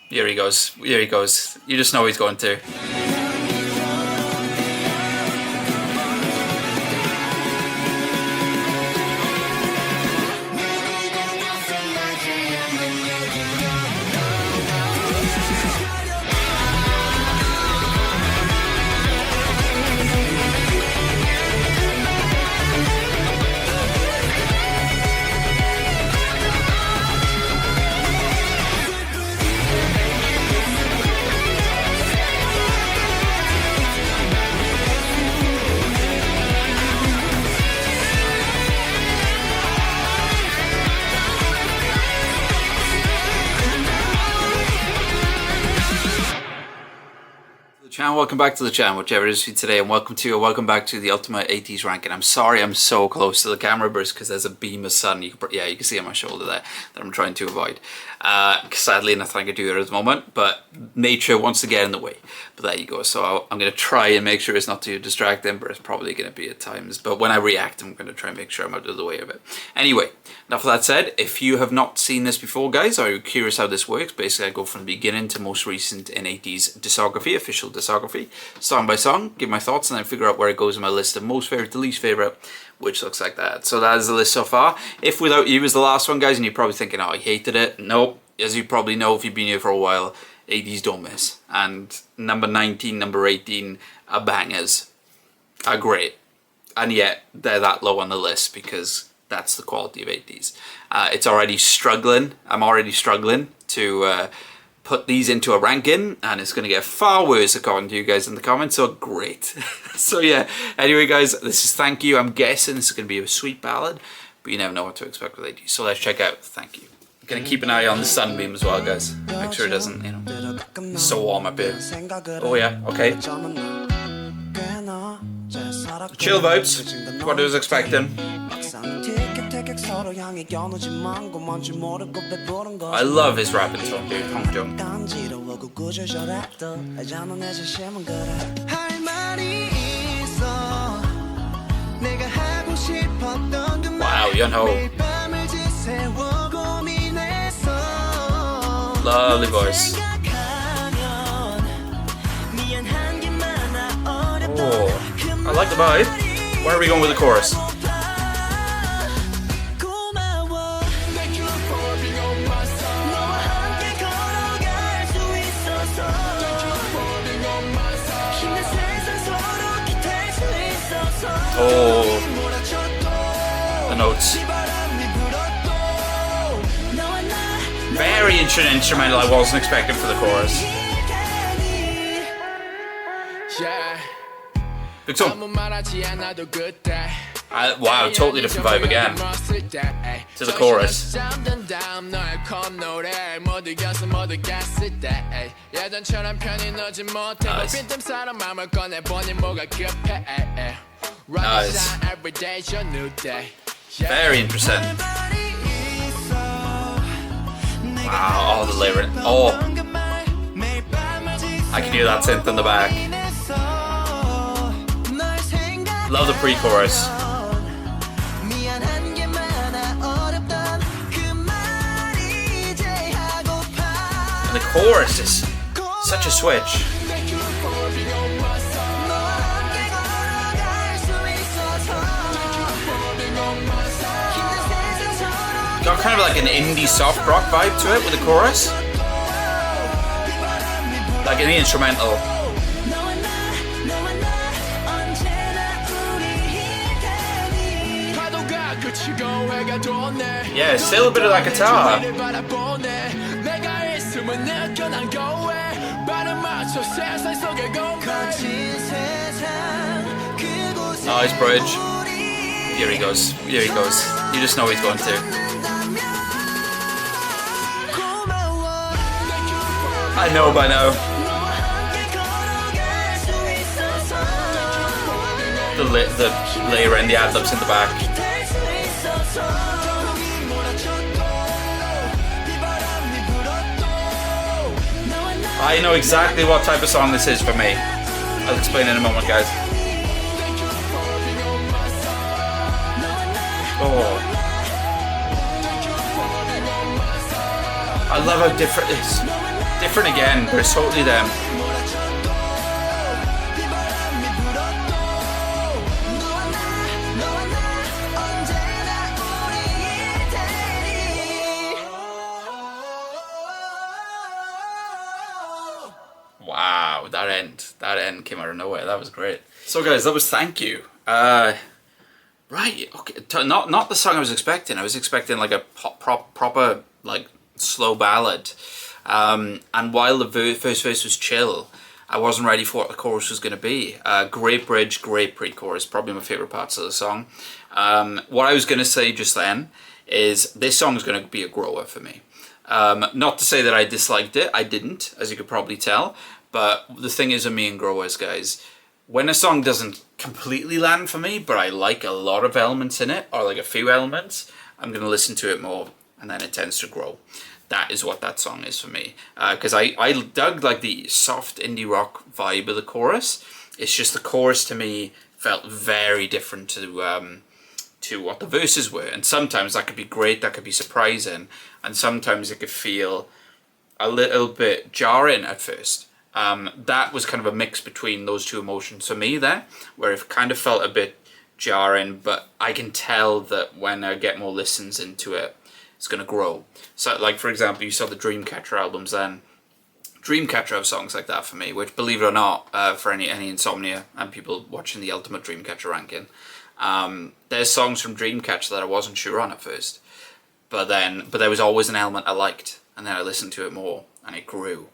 Here he goes. Here he goes. You just know he's going to. Welcome back to the channel, whichever it is for you today, and welcome back to the ultimate ATEEZ ranking. I'm sorry I'm so close to the camera, but it's because there's a beam of sun. You can see on my shoulder there that I'm trying to avoid. Sadly, nothing I can do there at the moment, but nature wants to get in the way. But there you go. So I'm going to try and make sure it's not too distracting, but it's probably going to be at times. But when I react, I'm going to try and make sure I'm out of the way of it. Anyway, enough of that said. If you have not seen this before, guys, or you're curious how this works, basically I go from the beginning to most recent in ATEEZ discography, official discography, song by song, give my thoughts, and then figure out where it goes in my list of most favourite to least favourite, which looks like that. So that is the list so far. If Without You is the last one, guys, and you're probably thinking, oh, I hated it. Nope. As you probably know, if you've been here for a while, ATEEZ don't miss. And number 19, number 18 are bangers. Are great. And yet, they're that low on the list because that's the quality of ATEEZ. It's already struggling. I'm already struggling to put these into a ranking, and it's going to get far worse according to you guys in the comments, so great. So yeah, anyway guys, this is Thank You. I'm guessing this is going to be a sweet ballad, but you never know what to expect with ATEEZ. So let's check out Thank You. Gonna keep an eye on the sunbeam as well, guys. Make sure it doesn't, you know, it's so warm up here. Oh yeah, okay. Chill vibes, what I was expecting. I love his rapping tone, dude. Hong Jung. Wow, Yunho. Lovely voice. Oh, I like the vibe. Where are we going with the chorus? Oh, the notes. Very instrumental. I wasn't expecting for the chorus. Big song. Wow, totally different vibe again. To the chorus. Nice. Nice. Very interesting. Wow, oh, the layer. Oh, I can hear that synth in the back. Love the pre-chorus. And the chorus is such a switch. Got kind of like an indie soft rock vibe to it with the chorus. Like in the instrumental. Yeah, still a bit of that guitar. Nice bridge. Here he goes. Here he goes. You just know he's going to. I know by now. The layer and the ad-libs in the back. I know exactly what type of song this is for me. I'll explain in a moment, guys. Oh. I love how different it is. Different again, but it's totally them. Wow, that end came out of nowhere. That was great. So guys, that was Thank You. Right, okay, not the song I was expecting. I was expecting like a proper like slow ballad. And while the first verse was chill, I wasn't ready for what the chorus was going to be. Great bridge, great pre-chorus, probably my favourite parts of the song. What I was going to say just then is this song is going to be a grower for me. Not to say that I disliked it, I didn't, as you could probably tell. But the thing is with me and growers, guys, when a song doesn't completely land for me, but I like a lot of elements in it, or like a few elements, I'm going to listen to it more, and then it tends to grow. That is what that song is for me. Because I dug like the soft indie rock vibe of the chorus. It's just the chorus to me felt very different to what the verses were. And sometimes that could be great, that could be surprising, and sometimes it could feel a little bit jarring at first. That was kind of a mix between those two emotions for me there, where it kind of felt a bit jarring, but I can tell that when I get more listens into it, it's going to grow. So like for example, you saw the Dreamcatcher albums then. Dreamcatcher have songs like that for me, which believe it or not, for any insomnia and people watching the Ultimate Dreamcatcher ranking, there's songs from Dreamcatcher that I wasn't sure on at first, but there was always an element I liked, and then I listened to it more and it grew.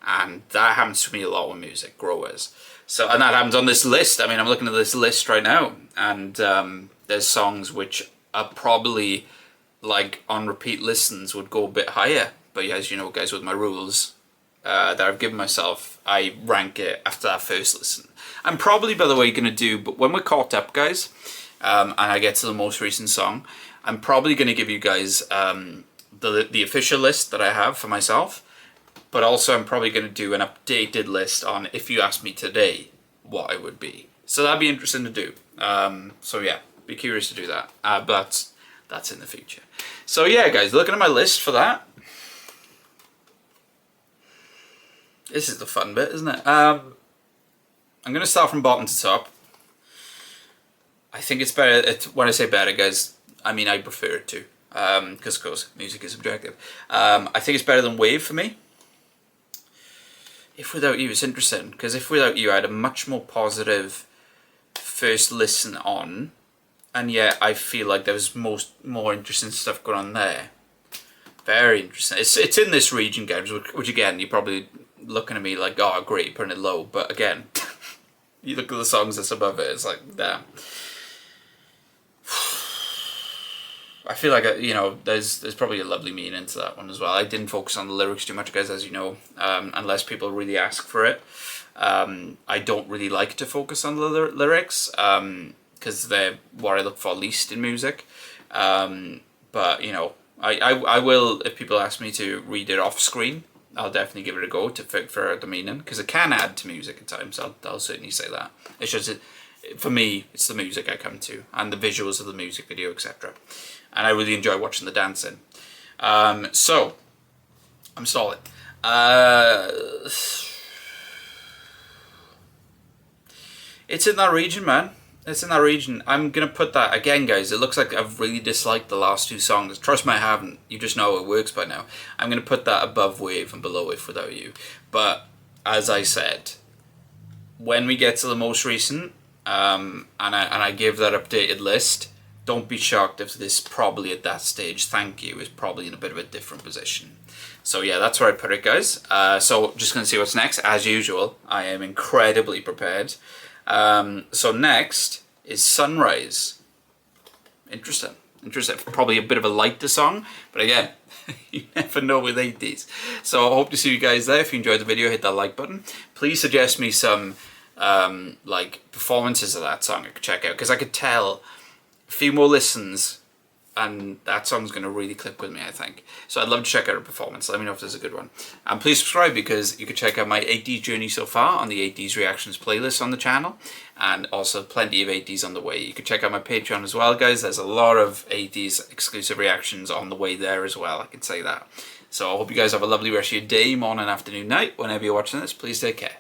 And that happens to me a lot with music, growers. So, and that happens on this list. I mean, I'm looking at this list right now, and there's songs which are probably, like, on repeat listens would go a bit higher. But yeah, as you know, guys, with my rules that I've given myself, I rank it after that first listen. I'm probably, by the way, going to do, but when we're caught up, guys, and I get to the most recent song, I'm probably going to give you guys the official list that I have for myself. But also I'm probably going to do an updated list on if you asked me today what it would be. So that'd be interesting to do. So yeah, be curious to do that. But that's in the future. So yeah, guys, looking at my list for that. This is the fun bit, isn't it? I'm going to start from bottom to top. I think it's better, when I say better, guys, I mean I prefer it to. Because of course, music is subjective. I think it's better than Wave for me. If Without You is interesting, because If Without You I had a much more positive first listen on, and yet I feel like there was more interesting stuff going on there. Very interesting. It's in this region, guys, which again, you're probably looking at me like, oh great, putting it low, but again, you look at the songs that's above it, it's like, damn. I feel like, you know, there's probably a lovely meaning to that one as well. I didn't focus on the lyrics too much, guys, as you know, unless people really ask for it. I don't really like to focus on the lyrics, because they're what I look for least in music. But, you know, I will, if people ask me to read it off screen, I'll definitely give it a go to figure out the meaning, because it can add to music at times. I'll certainly say that. It's just, for me, it's the music I come to, and the visuals of the music video, etc. And I really enjoy watching the dancing. So, I'm stalling. It's in that region, man. It's in that region. I'm going to put that, again, guys, it looks like I've really disliked the last two songs. Trust me, I haven't. You just know it works by now. I'm going to put that above Wave and below If Without You. But, as I said, when we get to the most recent, and I give that updated list, don't be shocked if this probably at that stage, Thank You, is probably in a bit of a different position. So yeah, that's where I put it, guys. So just going to see what's next. As usual, I am incredibly prepared. So next is Sunrise. Interesting. Probably a bit of a lighter song, but again, you never know with ATEEZ. So I hope to see you guys there. If you enjoyed the video, hit that like button. Please suggest me some like performances of that song I could check out, because I could tell a few more listens and that song's going to really click with me, I think. So I'd love to check out a performance. Let me know if there's a good one. And please subscribe, because you can check out my ATEEZ journey so far on the ATEEZ Reactions playlist on the channel, and also plenty of ATEEZ on the way. You can check out my Patreon as well, guys. There's a lot of ATEEZ exclusive reactions on the way there as well, I can say that. So I hope you guys have a lovely rest of your day, morning, afternoon, night. Whenever you're watching this, please take care.